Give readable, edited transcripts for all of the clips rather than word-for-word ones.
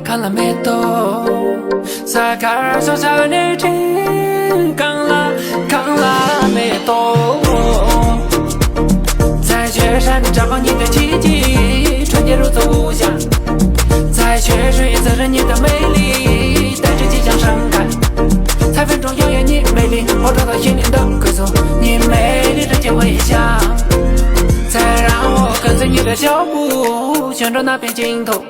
看了没多，撒卡尔小小的天，看了没多，在雪山绽放你的奇迹，纯洁如此无瑕，在雪水滋润你的美丽，带着即将盛开，彩粉中摇曳你美丽，我找到心灵的归宿，你美丽的结回响，再让我跟随你的脚步，寻找那片尽头。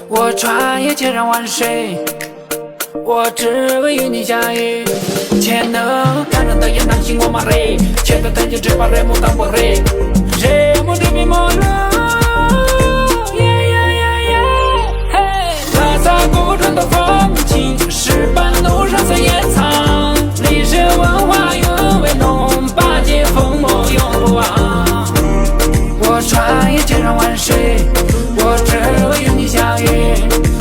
我穿越千山万水，我只为与你相遇。潜能感人的也难醒我马雷，切的等级只把人物当波雷，人物的面目了。拉萨古镇的风情，石板路上随野藏，历史文化韵味浓，八节风貌永不忘。我穿越千山万水，我只为与你相遇。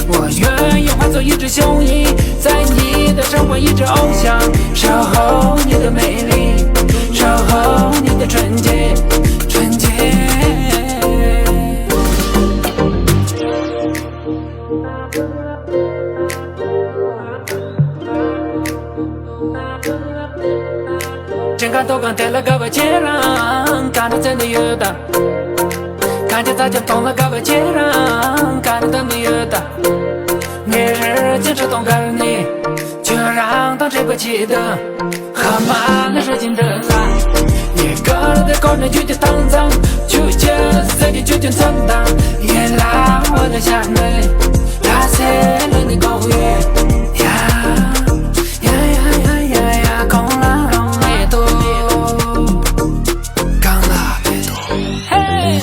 我愿意化作一只雄鹰，在你的生活一只偶像，守候你的美丽，守候你的纯洁，纯洁。真感动，看了个街上，看着真的有的。看见大家懂了个街上，看着真的有的。每日坚持动感你，就让当这个记得，和满的热情热爱。一个人的口内拒绝肮脏，拒绝自己拒绝承担，也让我的下泪，拉碎了你狗语呀。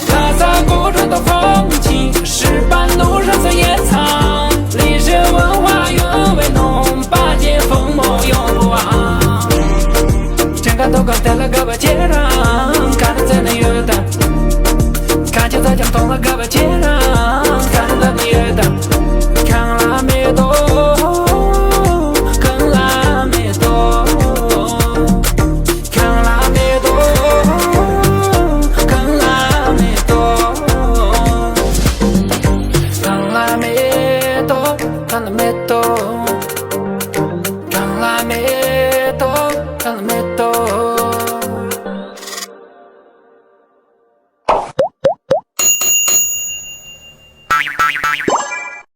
拉萨古镇的风情，石板路上随野藏，历史文化韵味浓，八节风貌永不忘。整个都搞在了个街上，看着真的有的，看见大家懂了个街上，看着真的有的，看了没多。看了没